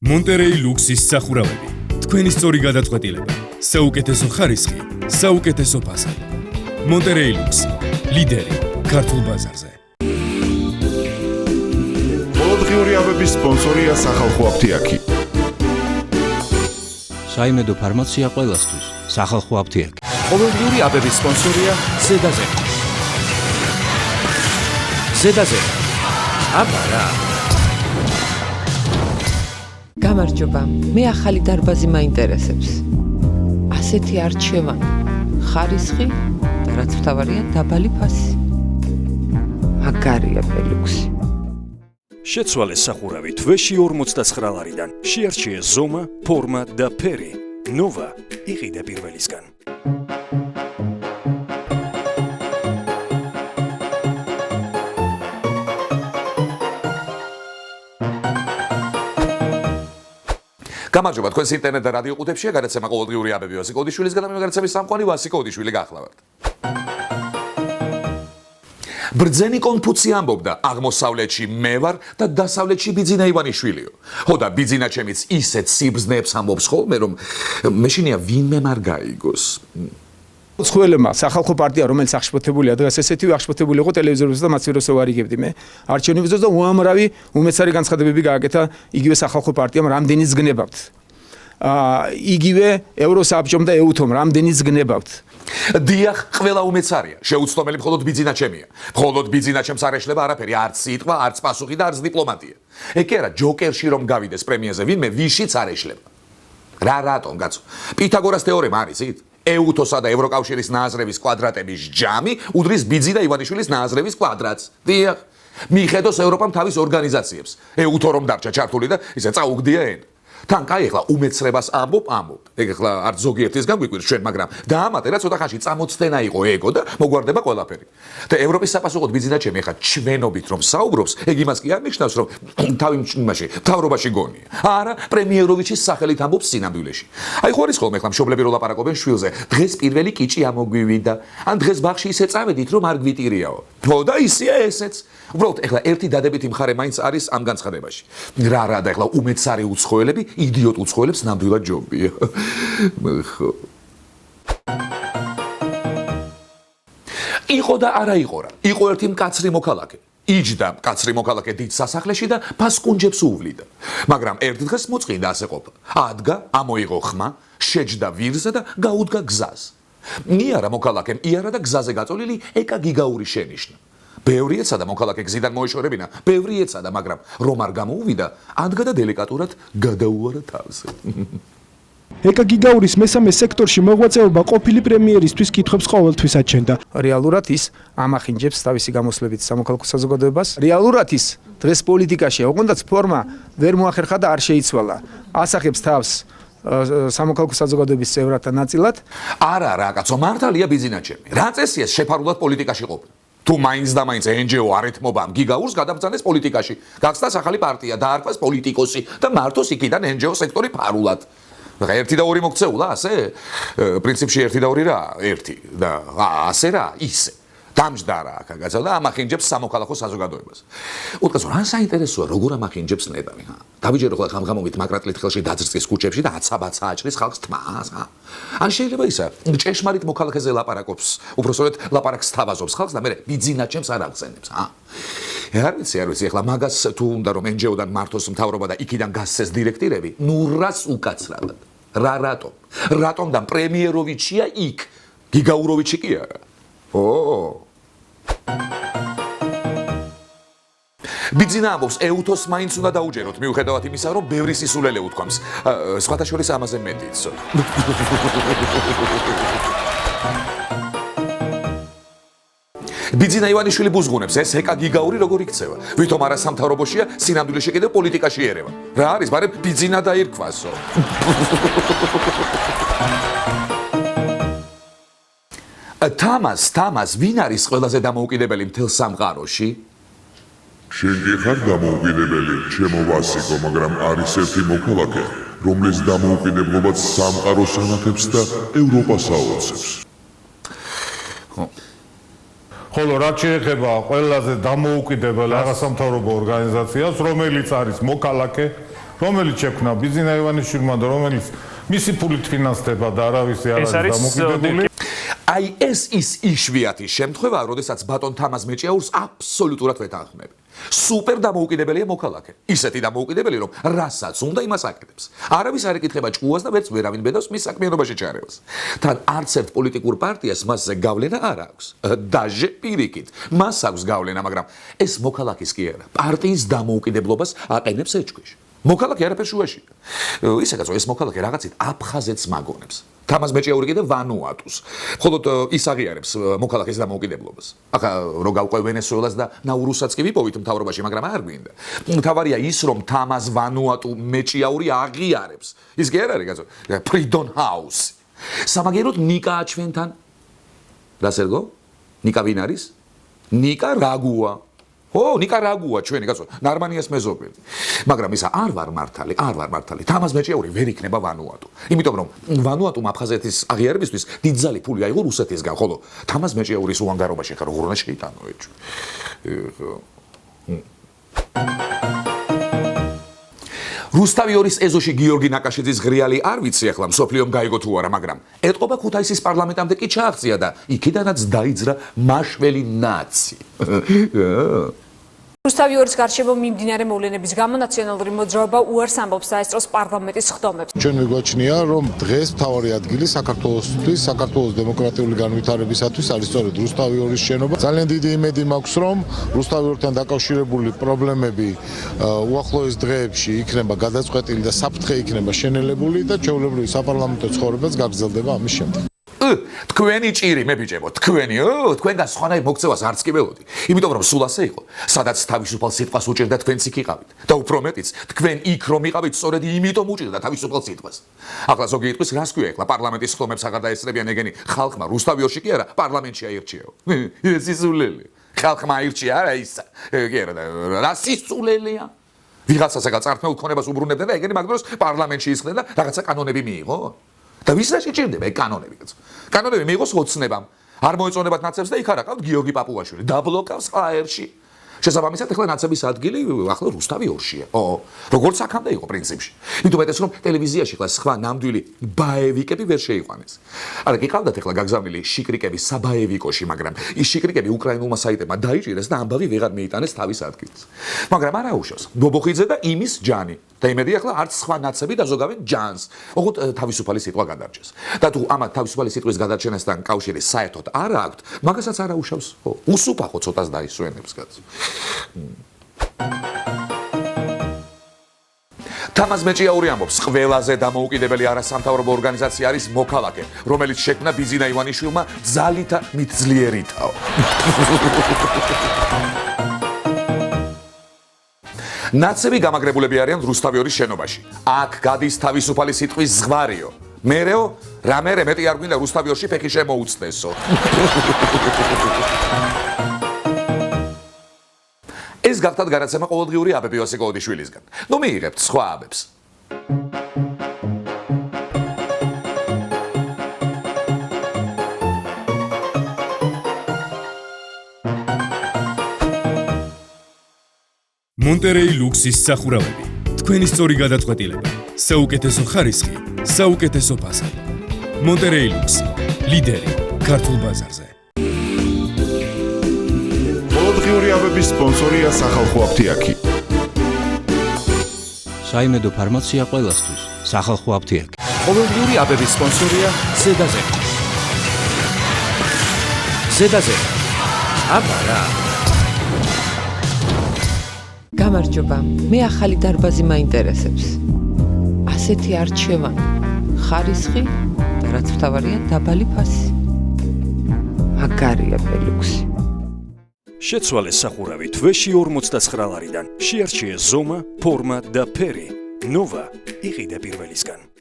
მონტერეი ლუქსის სახურავები. თქვენი სწორი გადაწყვეტილება. საუკეთესო ხარისხი, საუკეთესო ფასადი. მონტერეი ლუქსი. ლიდერი ქართულ ბაზარზე. ყოველდღიური აბების სპონსორია სახალხო აფთიაქი. საიმედო ფარმაცია ყველასთვის. სახალხო აფთიაქი. ყოველდღიური აბების სპონსორია ზედაზე. ზედაზე. აბარა. გამარჯობა, მე ახალი დარბაზი მაინტერესებს. ასეთი არჩევანი, ხარისხი და რაც მთავარია დაბალი ფასი. მაგარია ბელუქსი. შეცვალე სახურავი თვეში 49 ლარიდან. შეარჩიე ზომა, ფორმა და ფერი. ნოვა იყიდე პირველისგან. გამარჯობა, თქვენს ინტერნეტ და რადიო ყუთებშია გადაცემა ყოველდღიური აბები ვასი კოდიშვილისგან და მე გადაცემის სამყარო ვასი კოდიშვილი გახლავართ. ბრძენი კონფუცი ამბობდა, აღმოსავლეთში მე ვარ და დასავლეთში ბიძინა ივანიშვილიო. ხო და ბიძინა ჩემიც ისეთ სიბრძნეებს ამბობს ხოლმე, რომ მეშინია ვინმე არ გაიგოს. ცხოველებმა სახალხო პარტია, რომელიც აღშფოთებულია დღეს ესეთივე აღშფოთებული იყო ტელევიზორზე და მათ ვიროსო ვარიგებდი მე. არჩევნებზეც და უამრავი უმეცარი განცხადებები გააკეთა იგივე სახალხო პარტიამ რამდენიც გნებავთ. იგივე ევროსაბჭომ და ეუთომ რამდენიც გნებავთ. დიახ, ყველა უმეცარია. შეუცდომელი მხოლოდ ბიძინა ჩემია. მხოლოდ ბიძინა ჩემს არ ეშლება არაფერი, არც სიტყვა, არც პასუხი და არც დიპლომატია. ეგ კი არა, ჯოკერში რომ გავიდეს პრემიაზე ვინმე ვიშიც არ ეშლება. რატომ კაცო? პითაგორას თეორემა არის იცით? ეუთოსა და ევროკავშირის ნააზრების კვადრატების ჯამი უდრის ბიძინა ივანიშვილის ნააზრების კვადრატს. დიახ, მიხედოს ევროპამ თავის ორგანიზაციებს. ეუთო რომ დარჩა ჩართული და ისე წაუგდია ენა. თან კაი ახლა უმეცრებას ამბობ. ეგ ახლა არც ზოგიერთისგან გვიკვირს ჩვენ, მაგრამ დაამატე რა ცოტა ხანში წამოცდენა იყო ეგო და მოგვარდება ყველაფერი. და ევროპის საპასუხოდ ბიძინა ჩემი ახლა ჩვენობით რომ საუბრობს, ეგ იმას კი არ ნიშნავს, რომ თავი მთავრობაში გონია. არა, პრემიეროვიჩის სახელით ამბობს სინამდვილეში. აი ხო არის ხოლმე ახლა მშობლები რო ლაპარაკობენ შვილზე, დღეს პირველი კიჭი ამოგვივიდა, ან დღეს ბაღში ისე წავედით, რომ არ გვიტირიაო. ხო და ისეა ესეც. უბრალოდ ახლა ერთი დადებითი მხარე მაინც არის ამ განცხადებაში. რა და ახლა უმეცარი უცხოელები იდიოტ უცხოელებს ნამდვილად ჯობია. ხო. იყო და არა იყო რა. იყო ერთი მკაცრი მოქალაქე. იჯდა მკაცრი მოქალაქე დიდ სასახლეში და ფასკუნჯებს უვლიდა. მაგრამ ერთ დღეს მოწყინდა ასე ყოფა. ადგა, ამოიღო ხმა, შეჯდა ვირზე და გაუდგა გზას. იარა მოქალაქემ იარა და გზაზე გაწოლილი ეკა გიგაური შენიშნა. ბევრი ეცადა მოქალაქე გზიდან მოეშორებინა, ბევრი ეცადა, მაგრამ რომ არ გამოუვიდა, ადგა და დელიკატურად გადაუარა თავზე. ეკა გიგაურის მესამე სექტორში მოღვაწეობა ყოფილი პრემიერისთვის კითხვებს ყოველთვის აჩენდა. რეალურად ის ამახინჯებს თავისი გამოსვლებით სამოქალაქო საზოგადოებას. რეალურად ის დღეს პოლიტიკაშია, ოღონდაც ფორმა ვერ მოახერხა და არ შეიცვალა. ასახებს თავს სამოქალაქო საზოგადოების წევრთა ნაწილად. არა რა კაცო, მართალია ბიძინა ჩემი. რა წესია შეფარულად პოლიტიკაში ყოფნა? თუ მაინც და მაინც NGO არ ეთმობამ გიგაურს გადაბრძანეს პოლიტიკაში. გახსნას ახალი პარტია, დაარქვეს პოლიტიკოსი და მართოს იქიდან NGO სექტორი ფარულად. რა ერთი და ორი მოქცეულა, ასე? პრინციპში ერთი და ორი რა, ერთი და ასე რა, ისე. დამჯდარა აქ გაცავ და ამახინჯებს სამოქალაქო საზოგადოებას. უთქასო, რა საინტერესოა, როგორ ამახინჯებს ნეტავი, ხა? დავიჯერო ხოლმე ხამხამობით მაგრატლით ხელში დაძრწის კუჩებში და აცაბაცა აჭრის ხალხს თმას, ხა? ან შეიძლება ისა, ჭეშმარიტ მოქალაქეზე ლაპარაკობს, უბრალოდ ლაპარაკს თავაზობს ხალხს და მე ბიძინა ჩემს არ აღწენებს, ხა? არ ვიცი, ახლა მაგას თუ უნდა რომ NGO-დან მართოს მთავრობა და იქიდან გასცეს დირექტივები, ნუ რას უკაცრავად. რატომ? რატომ და პრემიეროვიჩია იქ? გიგაუროვიჩი კი არა. ბიძინა ამბობს, ეუთოს მაინც უნდა დაუჯეროთ, მიუხედავად იმისა, რომ ბევრი სისულელე უთქვამს. სხვათა შორის ამაზე მეტიც. ბიძინა ივანიშვილი ბუზღუნებს, ეს ეკა გიგაური როგორ იქცევა? ვითომ არა სამთავრობოშია, სინამდვილეში კიდევ პოლიტიკაში ერევა. რა არის, მაგრამ ბიძინა დაირქვასო. თამას, ვინ არის ყველაზე დამოუკიდებელი მთელ სამყაროში? შენ კი ხარ დამოუკიდებელი, ჩემო ვასიკო, მაგრამ არის ერთი მოქალაქე, რომლის დამოუკიდებლობაც სამყაროს ანათებს და ევროპას აოცებს. ხოლო რაც შეეხება ყველაზე დამოუკიდებელ არასამთავრობო ორგანიზაციას, რომელიც არის მოქალაქე, რომელიც შექმნა ბიზინა ივანიშვილმა და რომელიც მისი ფულით ფინანსდება და არავისი არ არის დამოკიდებული. აი ეს ის იშვიათი შემთხვევაა, როდესაც ბატონ თამაზ მეჭიაურს აბსოლუტურად ვეთანხმები. სუპერ დამოუკიდებელია მოქალაქე. ისეთი დამოუკიდებელი, რომ რასაც უნდა იმას აკეთებს. არავის არ ეკითხება ჭკუას და ვერც ვერავინ ბედავს მის საქმიანობაში ჩარევას. თან არც ერთ პოლიტიკურ პარტიას მასზე გავლენა არ აქვს. დაჟე პირიქით, მას აქვს გავლენა, მაგრამ ეს მოქალაქის კი არა. პარტიის დამოუკიდებლობას აყენებს ეჭქვეში. მოქალაქე არაფერ შუაში. ისედაც ეს მოქალაქე რაღაცით აფხაზეთს მაგონებს. თამაზ მეჭიაური კიდე ვანუატუს. მხოლოდ ის აღიარებს მოქალაქეს დამოუკიდებლობას. ახლა რო გავყვე ვენესუელას და ნაურუსაც კი ვიპოვით მთავრობაში, მაგრამ არ გვინდა. თავარია ის, რომ თამაზ ვანუატუ მეჭიაური აღიარებს. ის კი არ არის კაცო. ფრიდონ ჰაუსი. სამაგეროდ ნიკაა ჩვენთან. რას ერგო? ნიკა ვინ არის? ნიკა რაგუა. ო, ნიკარაგუა ჩვენი კაცო, ნარმანიას მეზობელი. მაგრამ ისა არ ვარ მართალი. თამაზ მეჭიაური ვერ იქნება ვანუატუ. იმიტომ რომ ვანუატუმ აფხაზეთის აღიარებისთვის დიდძალი ფული აიღო რუსეთისგან, ხოლო თამაზ მეჭიაურის უანგარობაში ხარ როგორ უნდა შეიტანო ეჭვი. რუსთავიორის ეზოში გიორგი ნაკაშიძის ღრიალი არ ვიცი ახლა მსოფლიომ გაიგო თუ არა, მაგრამ ეტყობა ქუთაისის პარლამენტამდე კი ჩააღწია და იქიდანაც დაიძრა მაშველი ნაცი. რუსთავიორის გარშემო მიმდინარე მოვლენების გამო ნაციონალური მოძრაობა უარს ამბობს საესწროს პარლამენტის სხდომებს. ჩვენ მიგვაჩნია, რომ დღეს მთავარი ადგილი საქართველოსთვის, საქართველოს დემოკრატიული განვითარებისათვის არის სწორედ რუსთავიორის შენობა. ძალიან დიდი იმედი მაქვს, რომ რუსთავიორთან დაკავშირებული პრობლემები უახლოეს დღეებში იქნება გადაწყვეტილი და საფრთხე იქნება შენელებული და ჩვეულებრივი საპარლამენტო ცხოვრებაც გაგრძელდება ამის შემდეგ. თქვენი ჭირი მე ბიჭებო, თქვენგან სხვანაირ მოქცევას არც კი ველოდი. იმიტომ რომ სულ ასე იყო, სადაც თავისუფალ სიტყვას უჭირდა თქვენც იქ იყავით. და უფრო მეტიც, თქვენ იქ რომ იყავით, სწორედ იმიტომ უჭირდა თავისუფალ სიტყვას. ახლა ზოგი იტყვის, რას ქვია ახლა პარლამენტის სხდომებს აღარ დაესწრებიან ეგენი ხალხმა რუსთავიორში კი არა, პარლამენტში აირჩიეო. ეს ისულელი. ხალხმა აირჩია არა ისა. კი არა, რა სისულელია? ვიღაცას აკა წართმეულ ქონებას უბრუნებდნენ და ეგენი მაგ დროს პარლამენტში ისხდნენ და რაღაცა კანონები მიიღო. და ვისაც შეჭირდება ეგ კანონები, კაცო. კანონები მიიღოს ოცნებამ. არ მოეწონებათ ნაცებს და იქ არ აყავთ გიორგი პაპუაშვილი. დაბლოკავს აერში. შესაბამისად, ახლა ნაცების ადგილი ახლა რუსთავიორშია. როგორც აქამდე იყო პრინციპში. იმიტომ მეტეს რომ ტელევიზიაში ხლა სხვა ნამდვილი ბაევიკები ვერ შეიყვანეს. არა, გიყავდათ ახლა გაგზავნილი შიკრიკები საბაევიკოში, მაგრამ ის შიკრიკები უკრაინულმა საიტებმა დაიჭირეს და ამბავი ვეღარ მიიტანეს თავის ადგილს. მაგრამ არა უშავს. ბობოხიძე და იმის ჯანი. და იმედი ახლა არც სხვა ნაცები დაზოგავენ ჯანს. ოღონდ თავისუფალი სიტყვა გადარჩეს. და თუ ამათ თავისუფალი სიტყვის გადარჩენასთან კავშირი საერთოდ არ აქვთ, მაგასაც არა უშავს. უსუფახო ცოტას დაისვენებს კაცო. თამაზ მეჭიაური ამბობს, ყველაზე დამოუკიდებელი არასამთავრობო ორგანიზაცია არის მოქალაქე, რომელიც შექმნა ბიზინა ივანიშვილმა ძალითა მithძლიერითაო. ნაცები გამაგრებულები არიან რუსთავიორის შენობაში. აქ გადის თავისუფალი სიტყვის ზღვარიო. მერეო, რამე მეტი არ გვინდა რუსთავიორში ფეხი შემოუწნესო. ეს გახდათ გადაცემა ყოველდღიური აბები იოსე კოდიშვილისგან. ნუ მიიღებთ სხვა აბებს. მონტერეი ლუქსის სახურავები. თქვენი სწორი გადაწყვეტილება, საუკეთესო ხარისხი, საუკეთესო ფასადი. მონტერეი ლუქს, ლიდერი ქართულ ბაზარზე. ყოველდღიური აბების სპონსორია სახალხო აფთიაქი. საიმედო ფარმაცია ყველასთვის, სახალხო აფთიაქი. ყოველდღიური აბების სპონსორია ზედაზე. ზედაზე. აბარა. გამარჯობა, მე ახალი დარბაზი მაინტერესებს. ასეთი არჩევანი, ხარისხი და რაც მთავარია დაბალი ფასი. მაგარია ბელუქსი. შეცვალეს სახურავი თვეში 49 ლარიდან. შეარჩიე ზომა, ფორმა და ფერი. ნოვა იყიდე პირველისგან.